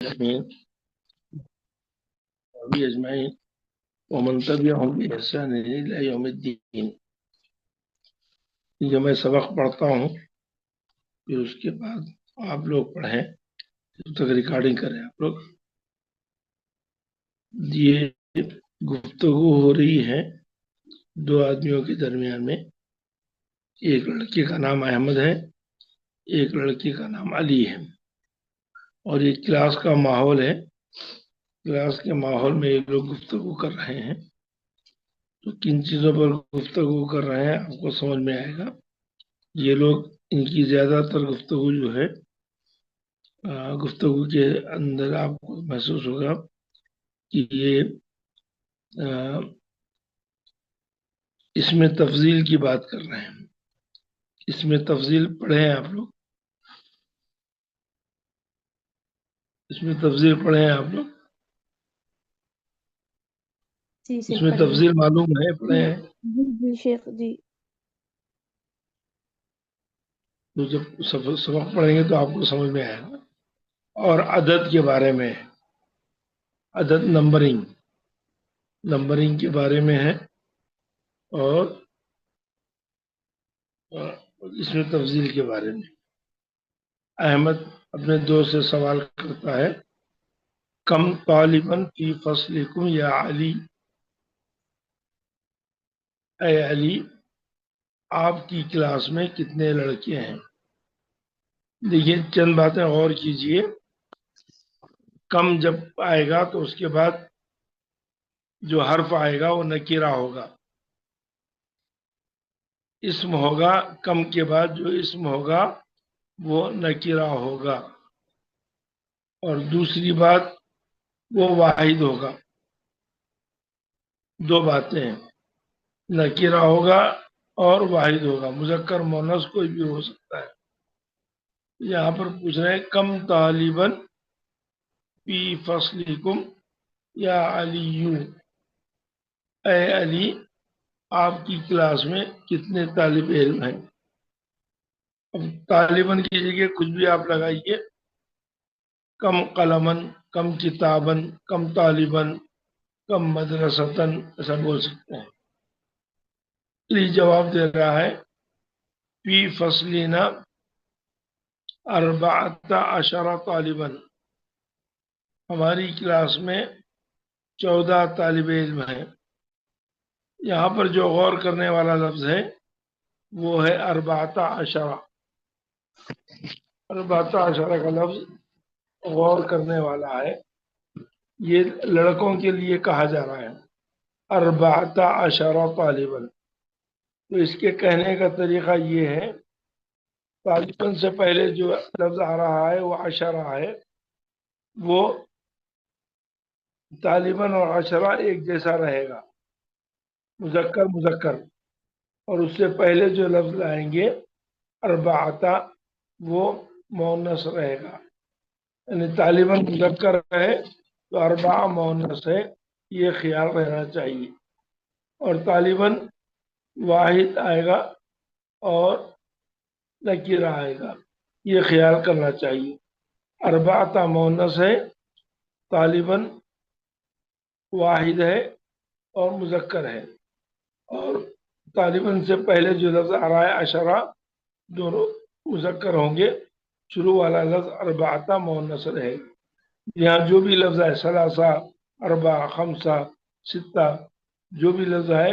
آمين وبه أجمعين ومن تبعهم بإحسان إلى يوم الدين. جو میں سبق پڑھتا ہوں پھر اس کے بعد آپ لوگ پڑھیں، جب تک ریکارڈنگ کریں آپ لوگ. یہ گفتگو ہو رہی ہے دو آدمیوں کے درمیان میں. ایک لڑکے کا نام احمد ہے، ایک لڑکی کا نام علی ہے، اور یہ کلاس کا ماحول ہے. کلاس کے ماحول میں یہ لوگ گفتگو کر رہے ہیں. تو کن چیزوں پر گفتگو کر رہے ہیں آپ کو سمجھ میں آئے گا. یہ لوگ ان کی زیادہ تر گفتگو جو ہے گفتگو کے اندر آپ کو محسوس ہوگا کہ یہ اس میں تفضیل کی بات کر رہے ہیں. اس میں تفضیل پڑھے ہیں آپ لوگ، اس میں تفضیل پڑھے ہیں آپ لوگ، اس میں تفضیل معلوم ہے، پڑھے ہیں. جی شیخ جی. تو جب سبق پڑھیں گے تو آپ کو سمجھ میں آئے گا. اور عدد کے بارے میں، عدد نمبرنگ کے بارے میں ہے، اور اس میں تفضیل کے بارے میں. احمد اپنے دوست سے سوال کرتا ہے، کم طالباً فی فصلکم یا علی، اے علی آپ کی کلاس میں کتنے لڑکے ہیں. دیکھیے چند باتیں غور کیجئے. کم جب آئے گا تو اس کے بعد جو حرف آئے گا وہ نکیرہ ہوگا. اسم ہوگا، کم کے بعد جو اسم ہوگا وہ نکیرہ ہوگا. اور دوسری بات وہ واحد ہوگا. دو باتیں ہیں، نکیرہ ہوگا اور واحد ہوگا. مذکر مؤنث کوئی بھی ہو سکتا ہے. یہاں پر پوچھ رہے ہیں کم طالباً فی فصلکم یا علی، اے علی آپ کی کلاس میں کتنے طالب علم ہیں. اب طالباً کی جگہ کچھ بھی آپ لگائیے، کم قلمن، کم کتابن، کم طالباً، کم مدرستاً، ایسا بول سکتے ہیں. علی جواب دے رہا ہے فی فصلنا 14 طالباً، ہماری کلاس میں 14 طالب علم ہیں. یہاں پر جو غور کرنے والا لفظ ہے وہ ہے 14. 14 کا لفظ غور کرنے والا ہے. یہ لڑکوں کے لیے کہا جا رہا ہے 14 طالباً. تو اس کے کہنے کا طریقہ یہ ہے، طالباً سے پہلے جو لفظ آ رہا ہے وہ عشرہ ہے. وہ طالباً اور عشرہ ایک جیسا رہے گا، مذکر. اور اس سے پہلے جو لفظ لائیں گے 14 وہ مؤنث رہے گا. یعنی طالباً مذکر ہے تو 4 مؤنث ہے، یہ خیال رہنا چاہیے. اور طالباً واحد آئے گا اور نکیرہ آئے گا، یہ خیال کرنا چاہیے. 14 مؤنث ہے، طالباً واحد ہے اور مذکر ہے. اور طالباً سے پہلے جو لفظ آ رہا ہے عشرہ، دونوں مذکر ہوں گے. شروع والا لفظ 14 مؤنث رہے گا. یہاں جو بھی لفظ ہے ثلاثہ، 4، 5، 6، جو بھی لفظ ہے،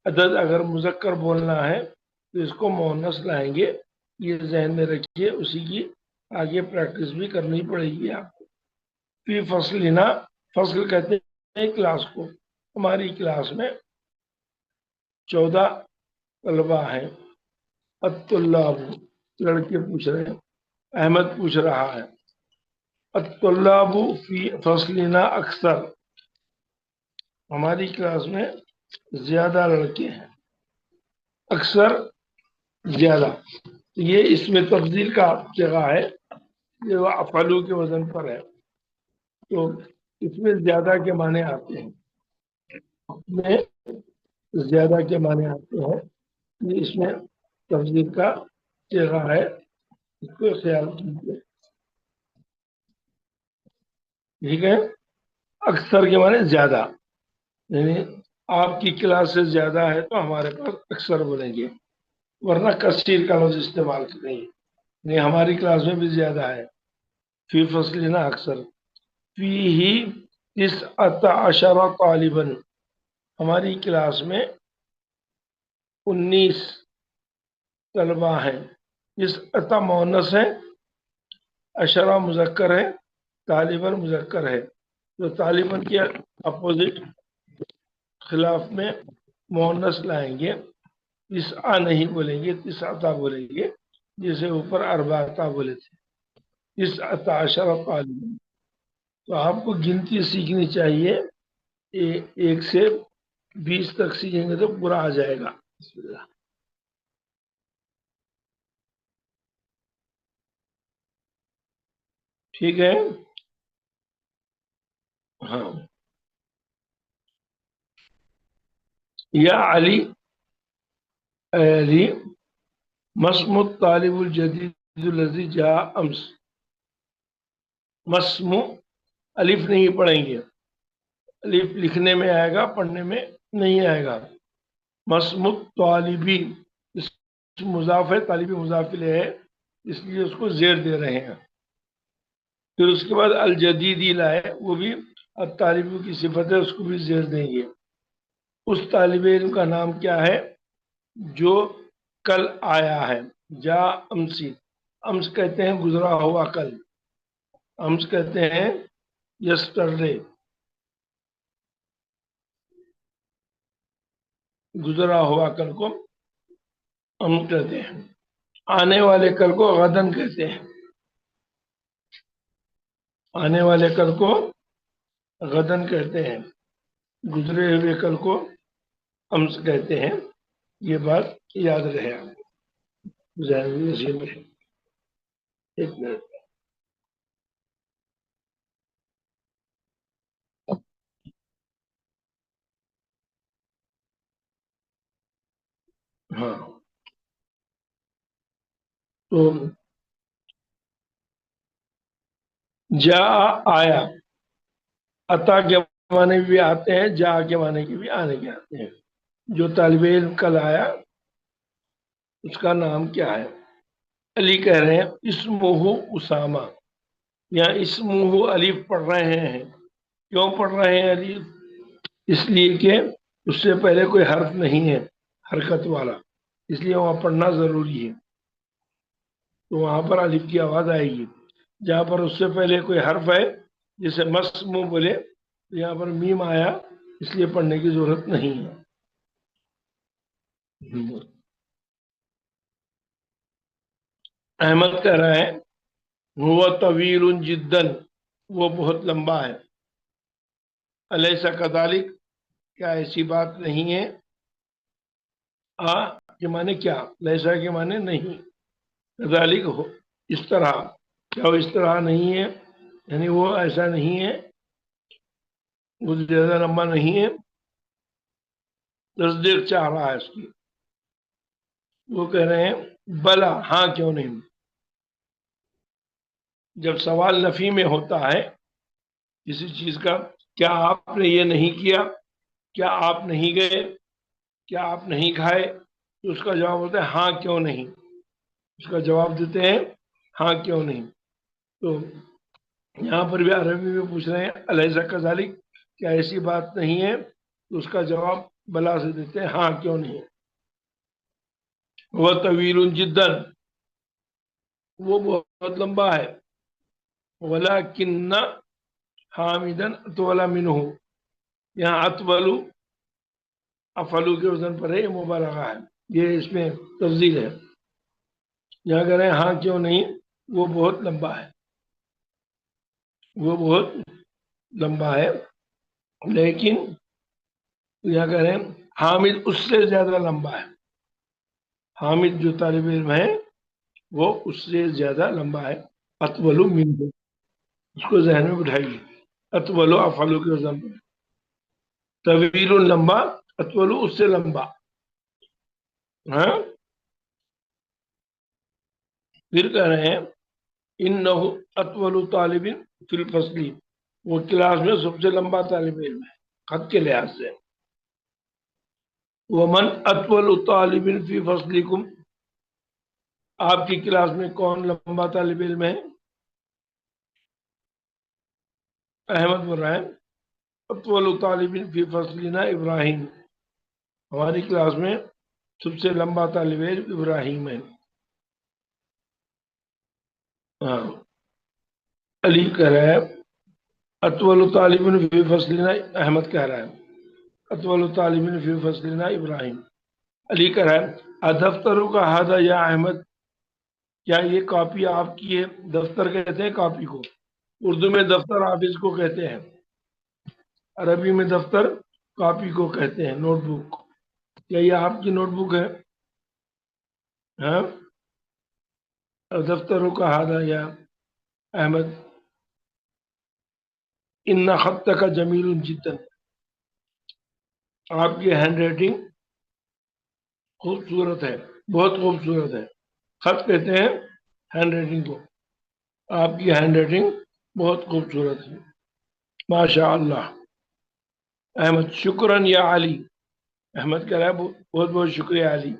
عدد اگر مذکر بولنا ہے تو اس کو مؤنث لائیں گے. یہ ذہن میں رکھیے، اسی کی آگے پریکٹس بھی کرنی پڑے گی آپ کو. فی فصلنا، فصل کہتے ہیں کلاس کو. ہماری کلاس میں 14 طلبہ ہیں. الطلاب، لڑکے پوچھ رہے ہیں، احمد پوچھ رہا ہے الطلاب فی فصلنا اکثر، ہماری کلاس میں زیادہ لڑکے ہیں. اکثر، زیادہ، یہ اس میں تفضیل کا جگہ ہے، جو افعلو کے وزن پر ہے. تو اس میں زیادہ کے معنی آتے ہیں، میں زیادہ کے معنی آتے ہیں. یہ اس میں تفضیل کا جگہ ہے، اس کو خیال کیجیے. ٹھیک ہے. اکثر کے معنی زیادہ، یعنی آپ کی کلاس سے زیادہ ہے تو ہمارے پاس اکثر بولیں گے، ورنہ کثیر کا لفظ استعمال کریں گے. نہیں ہماری کلاس میں بھی زیادہ ہے. فی فصل نا اکثر. فی ہی تسعۃ عشر طالباً، ہماری کلاس میں 19 طلبہ ہیں. اس عطا مونس ہے، اشرا مذکر ہے، طالباً مذکر ہے. تو طالباً کے اپوزٹ خلاف میں مونس لائیں گے. تسعہ نہیں بولیں گے، تسعتا بولیں گے، جسے اوپر اربعتا بولے تھے. تسعۃ عشر طالباً. تو آپ کو گنتی سیکھنی چاہیے، 1 سے 20 تک سیکھیں گے تو پورا آ جائے گا. بسم اللہ. ٹھیک ہے. ہاں. یا علی، اے علی، مسم الطالب الجدید الذی جاء امس. مسم الف نہیں پڑھیں گے، الف لکھنے میں آئے گا، پڑھنے میں نہیں آئے گا. مسم الطالبی، اس مضاف ہے، طالبی مضاف الیہ ہے، اس لیے اس کو زیر دے رہے ہیں. پھر اس کے بعد الجدیدی لائے، وہ بھی طالبوں کی صفت ہے، اس کو بھی زیر دیں گے. اس طالب علم کا نام کیا ہے جو کل آیا ہے؟ جا امسی. امس کہتے ہیں گزرا ہوا کل، امس کہتے ہیں یسٹرڈے، گزرا ہوا کل کو ہم کہتے ہیں. آنے والے کل کو غدن کہتے ہیں، آنے والے کل کو غدن کہتے ہیں، گزرے ہوئے کل کو امس کہتے ہیں. یہ بات یاد رہے آپ کو، ذہن میں نصیب رہے. ایک منٹ. ہاں. تو جا آیا، عطا کے معنی بھی آتے ہیں، جا کے معنی کے بھی آنے کے آتے ہیں. جو طالب علم کل آیا اس کا نام کیا ہے؟ علی کہہ رہے ہیں اسمہ اسامہ. یہاں اسمہ الف پڑھ رہے ہیں. کیوں پڑھ رہے ہیں الف؟ اس لیے کہ اس سے پہلے کوئی حرف نہیں ہے حرکت والا، اس لیے وہاں پڑھنا ضروری ہے. تو وہاں پر الف کی آواز آئے گی. جہاں پر اس سے پہلے کوئی حرف ہے جسے مسمو بولے، تو یہاں پر میم آیا، اس لیے پڑھنے کی ضرورت نہیں ہے. احمد کہہ رہا ہے وہ طویل جدن، وہ بہت لمبا ہے. الیس کذالک، کیا ایسی بات نہیں ہے؟ آ کے معنی کیا، لیسا کے معنی نہیں، کذالک ہو اس طرح، کیا وہ اس طرح نہیں ہے، یعنی وہ ایسا نہیں ہے، وہ زیادہ لمبا نہیں ہے. تصدیق چاہ رہا ہے اس کی. وہ کہہ رہے ہیں بلا، ہاں کیوں نہیں. جب سوال نفی میں ہوتا ہے کسی چیز کا، کیا آپ نے یہ نہیں کیا، کیا آپ نہیں گئے، کیا آپ نہیں کھائے، تو اس کا جواب ہوتا ہے ہاں کیوں نہیں. اس کا جواب دیتے ہیں ہاں کیوں نہیں. تو یہاں پر بھی عربی میں پوچھ رہے ہیں الیس کذالک، کیا ایسی بات نہیں ہے، تو اس کا جواب بلا سے دیتے ہیں ہاں کیوں نہیں. وہ طویل جدن، وہ بہت لمبا ہے. ولکن حامدا اطول منہ، یہاں اطول افعلو کے وزن پر ہے، یہ مبالغہ ہے، یہ اس میں تفضیل ہے. یہاں کہہ رہے ہیں ہاں کیوں نہیں، وہ بہت لمبا ہے، وہ بہت لمبا ہے. لیکن یہاں کہہ رہے ہیں حامد اس سے زیادہ لمبا ہے. حامد جو طالب علم ہے وہ اس سے زیادہ لمبا ہے. اطول منہ، اس کو ذہن میں بٹھائیے، اطول افعلو کے وزن پر. طویل لمبا، اطول اس سے لمبا. ہاں. پھر کہہ رہے ہیں انہ اطول طالب فی الفصل، وہ کلاس میں سب سے لمبا طالب علم ہے خط کے لحاظ سے. ومن اطول طالب فی فصلکم، آپ کی کلاس میں کون لمبا طالب علم ہے؟ احمد بول رہا ہے اطول طالب فی فصلنا ابراہیم، ہماری کلاس میں سب سے لمبا طالب علم ابراہیم ہے. ہاں. علی کہہ رہا ہے اطول طالب فی فصلنا، احمد کہہ رہا ہے اطول طالب فی فصلنا ابراہیم. علی کہہ رہا ہے ادفتروں کا ہادہ یا احمد، کیا یہ کاپی آپ کی ہے؟ دفتر کہتے ہیں کاپی کو، اردو میں دفتر آفس کو کہتے ہیں، عربی میں دفتر کاپی کو کہتے ہیں، نوٹ بک. کیا یہ آپ کی نوٹ بک ہے؟ ہاں. دفتروں کا ہادہ یا احمد. ان خط کا جمیل جدا، آپ کی ہینڈ رائٹنگ خوبصورت ہے، بہت خوبصورت ہے. خط کہتے ہیں ہینڈ رائٹنگ کو، آپ کی ہینڈ رائٹنگ بہت خوبصورت ہے. ماشاء اللہ. احمد شکرن یا علی، احمد کہہ رہا ہے بہت بہت شکریہ علی.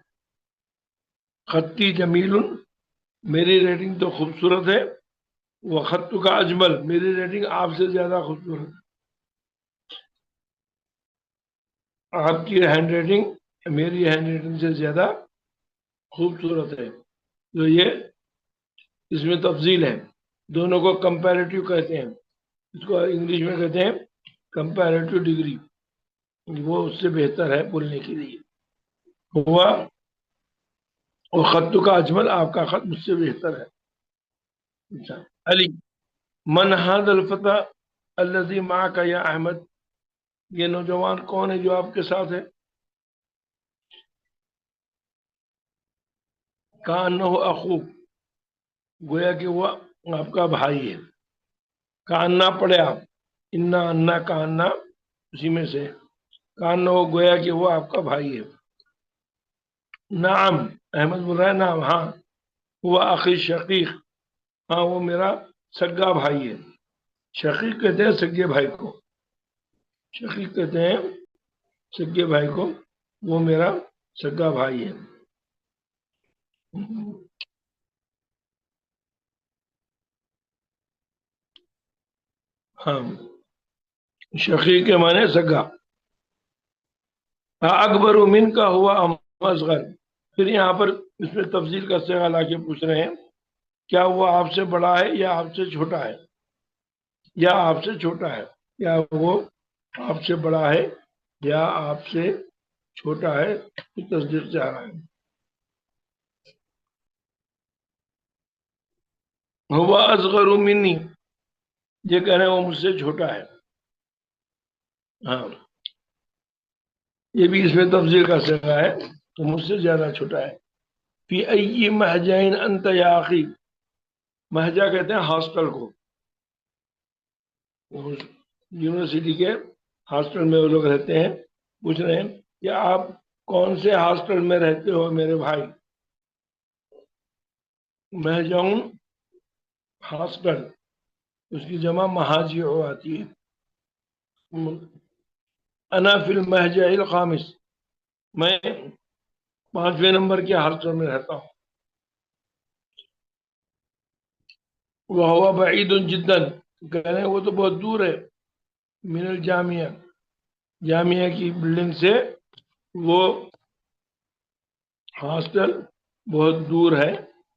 خطی جمیل، میری ریٹنگ تو خوبصورت ہے. وہ خط کا اجمل، میری ریٹنگ آپ سے زیادہ خوبصورت ہے. آپ کی ہینڈ رائٹنگ میری ہینڈ رائٹنگ سے زیادہ خوبصورت ہے. تو یہ اس میں تفضیل ہے، دونوں کو کمپیریٹو کہتے ہیں، اس کو انگلش میں کہتے ہیں کمپیریٹو ڈگری. وہ اس سے بہتر ہے بولنے کے لیے. ہوا اور خط کا اجمل، آپ کا خط مجھ سے بہتر ہے. اچھا. علی من هذا الفتى الذي معك یا احمد، یہ نوجوان کون ہے جو آپ کے ساتھ ہے؟ کانہ اخوک، گویا کہ وہ آپ کا بھائی ہے. کاننا پڑھے آپ، انا انا کاننا اسی میں سے. کاننا ہو گویا کہ وہ آپ کا بھائی ہے. نعم، احمد بول رہا ہے نعم، ہاں. وہ اخی شقیق، ہاں وہ میرا سگا بھائی ہے. شقیق کہتے ہیں سگے بھائی کو، شقیق کہتے ہیں سگے بھائی کو، وہ میرا سگا بھائی ہے. ہاں، شقیق کے معنی سگا. اکبر من کا ہوا ام اصغر، پھر یہاں پر اس میں تفضیل کا صیغہ لا کے پوچھ رہے ہیں کیا وہ آپ سے بڑا ہے یا آپ سے چھوٹا ہے، یا آپ سے چھوٹا ہے، یا وہ آپ سے بڑا ہے یا آپ سے چھوٹا ہے. تصدیق سے آ رہا ہے. ہوا اصغر منی، یہ کہہ رہے ہیں وہ مجھ سے چھوٹا ہے. ہاں، یہ بھی اس میں تفضیل کا صیغہ ہے، تو مجھ سے زیادہ چھوٹا ہے. فی ای مہجین انت یا اخی، مہجا کہتے ہیں ہاسٹل کو، یونیورسٹی کے ہاسٹل میں وہ لوگ رہتے ہیں. پوچھ رہے ہیں کہ آپ کون سے ہاسٹل میں رہتے ہو میرے بھائی. مہجون ہاسٹل، اس کی جمع مہاجی ہو آتی ہے. انا فی المہجع الخامس، میں 5ویں نمبر کے ہاسٹل میں رہتا ہوں. وہ بعید جدا، کہہ رہے ہیں وہ تو بہت دور ہے. من الجامعہ، جامعہ کی بلڈنگ سے وہ ہاسٹل بہت دور ہے،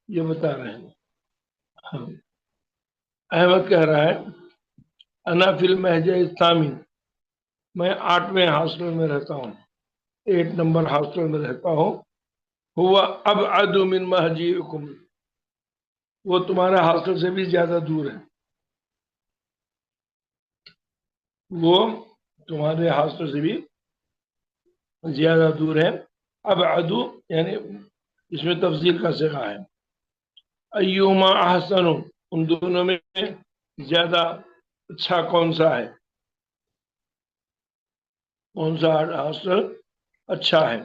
یہ بتا رہے ہیں. ہاں. احمد کہہ رہا ہے انا فی المہجع الثامن، میں 8ویں ہاسٹل میں رہتا ہوں، 8 نمبر ہاسٹل میں رہتا ہوں. ہوا ابعد من مہجعکم، وہ تمہارے ہاسٹل سے بھی زیادہ دور ہے، وہ تمہارے ہاسٹل سے بھی زیادہ دور ہے. ابعد یعنی اس میں تفضیل کا صیغہ ہے. ایہما احسن، ان دونوں میں زیادہ اچھا کون سا ہے، کون سا ہاسٹل اچھا ہے.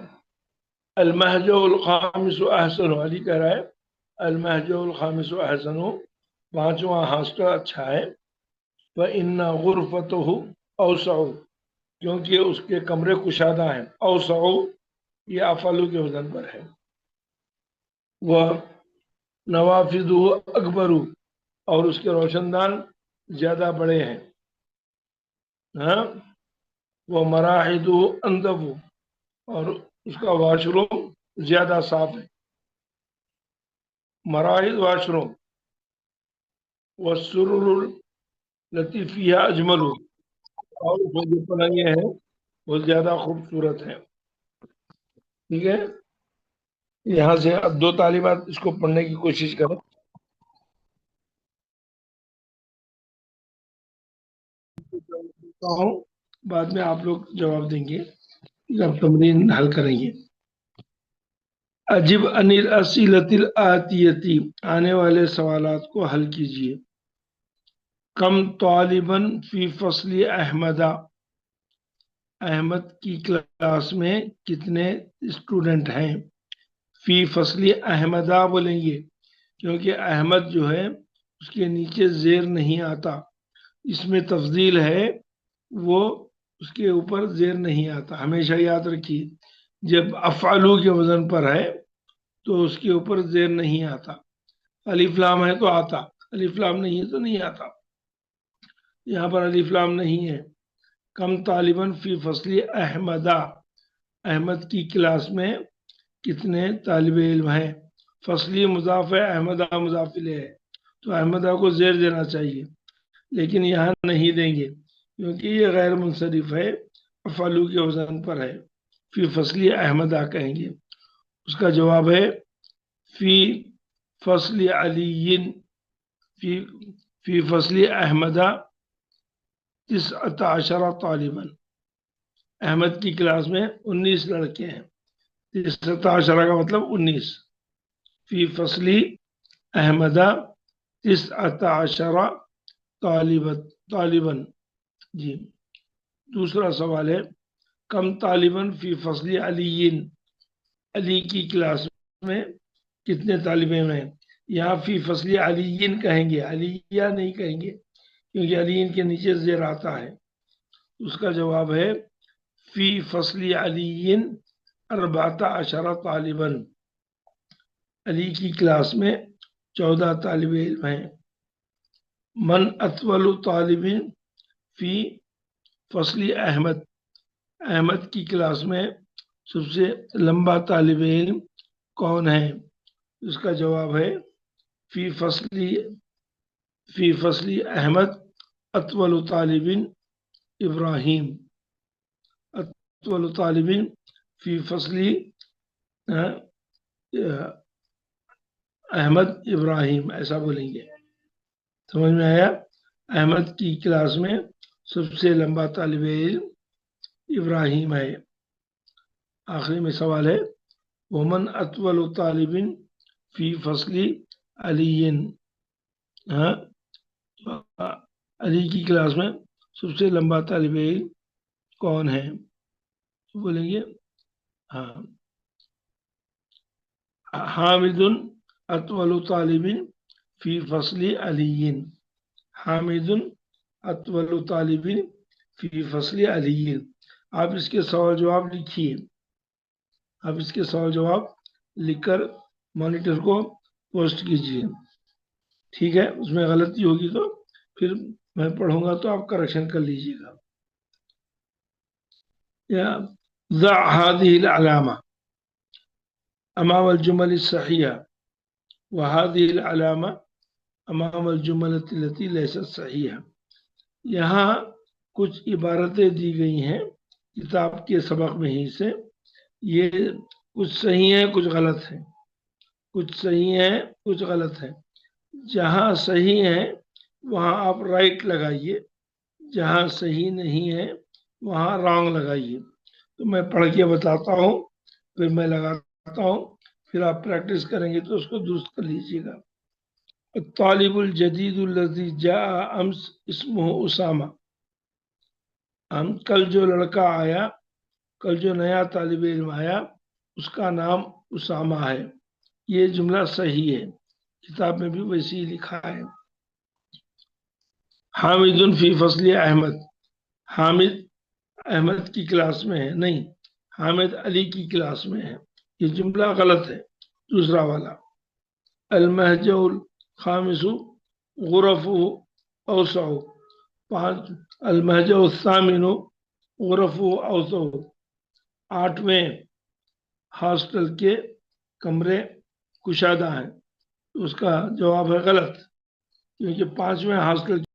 المہجع الخامس احسن، علی کہہ رہا ہے المہجع الخامس احسن، 5واں ہاسٹل اچھا ہے. فإن غرفته اوسع، کیونکہ اس کے کمرے کشادہ ہیں. اوسع یہ افعلو کے وزن پر ہے. وہ نوافذہ اکبر، اور اس کے روشن دان زیادہ بڑے ہیں. ہاں، وہ مراحدہ انظف، اور اس کا واش روم زیادہ صاف ہے. مراحد واش روم. والسرر التي فيها اجمل، اور اس میں جو پلنگیں ہیں وہ زیادہ خوبصورت ہیں. ٹھیک ہے، یہاں سے اب دو طالبات اس کو پڑھنے کی کوشش کریں. بعد میں آپ لوگ جواب دیں گے جب تمرین حل کریں گے. عجب عن الاسئلۃ الآتیتی، آنے والے سوالات کو حل کیجیے. کم طالباً فی فصل احمدہ، احمد کی کلاس میں کتنے اسٹوڈنٹ ہیں. فی فصل احمدہ بولیں گے کیونکہ احمد جو ہے اس کے نیچے زیر نہیں آتا. اس میں تفضیل ہے، وہ اس کے اوپر زیر نہیں آتا. ہمیشہ یاد رکھیے جب افعلو کے وزن پر ہے تو اس کے اوپر زیر نہیں آتا. الف لام ہے تو آتا، الف لام نہیں ہے تو نہیں آتا. یہاں پر الف لام نہیں ہے. کم طالباً فی فصل احمدہ، احمد کی کلاس میں کتنے طالب علم ہیں. فصلی مضاف ہے، احمدہ مضاف الیہ ہے، تو احمدہ کو زیر دینا چاہیے، لیکن یہاں نہیں دیں گے کیونکہ یہ غیر منصرف ہے، افعلو کے وزن پر ہے. فی فصل احمدہ کہیں گے. اس کا جواب ہے فی فصل علی، فی فصل احمدہ 19 طالباً، احمد کی کلاس میں 19 لڑکے ہیں. 19 کا مطلب 19. فی فصل احمدہ 19 طالباً. جی، دوسرا سوال ہے کم طالباً فی فصل علی، علی کی کلاس میں کتنے طالب علم ہیں. یہاں فی فصل علی کہیں گے، علیہ نہیں کہیں گے کیونکہ علی کے نیچے زیر آتا ہے. اس کا جواب ہے فی فصل علی 14 طالباً، علی کی کلاس میں 14 طالب علم ہیں. من اطول طالب فی فصل احمد، احمد کی کلاس میں سب سے لمبا طالب علم کون ہے. اس کا جواب ہے فی فصل احمد اطول طالب ابراہیم، اطول طالب فی فصل احمد ابراہیم، ایسا بولیں گے. سمجھ میں آیا؟ احمد کی کلاس میں سب سے لمبا طالب علم ابراہیم ہے. آخری میں سوال ہے ومن اطول طالب فی فصل علی، ہاں، علی کی کلاس میں سب سے لمبا طالب علم کون ہے. بولیں گے ہاں، حامد اطول طالب فی فصل علی، حامد اطول طالب فی فصل علی. آپ اس کے سوال جواب لکھیے، آپ اس کے سوال جواب لکھ کر مانیٹر کو پوسٹ کیجیے. ٹھیک ہے، اس میں غلطی ہوگی تو پھر میں پڑھوں گا تو آپ کریکشن کر لیجیے گا. ضع هذه العلامة أمام الجمل الصحيحة وهذه العلامة أمام الجمل التي ليست صحيحة. یہاں کچھ عبارتیں دی گئی ہیں کتاب کے سبق میں ہی سے، یہ کچھ صحیح ہیں کچھ غلط ہیں، کچھ صحیح ہیں کچھ غلط ہیں. جہاں صحیح ہے وہاں آپ رائٹ لگائیے، جہاں صحیح نہیں ہے وہاں رانگ لگائیے. تو میں پڑھ کے بتاتا ہوں، پھر میں لگاتا ہوں، پھر آپ پریکٹس کریں گے تو اس کو درست کر لیجیے گا. الطالب الجدید الذي جاء امس اسمه اسامہ، کل جو لڑکا آیا، کل جو نیا طالب علم آیا اس کا نام اسامہ ہے. یہ جملہ صحیح ہے، کتاب میں بھی ویسے ہی لکھا ہے. حامد فی فصل احمد، حامد احمد کی کلاس میں ہے، نہیں، حامد علی کی کلاس میں ہے، یہ جملہ غلط ہے۔ دوسرا والا، المہجع الخامس غرفہ اوسع، پانچ، المہجع الثامن غرفہ اوسع، آٹھویں ہاسٹل کے کمرے کشادہ ہیں، اس کا جواب ہے غلط، کیونکہ پانچویں ہاسٹل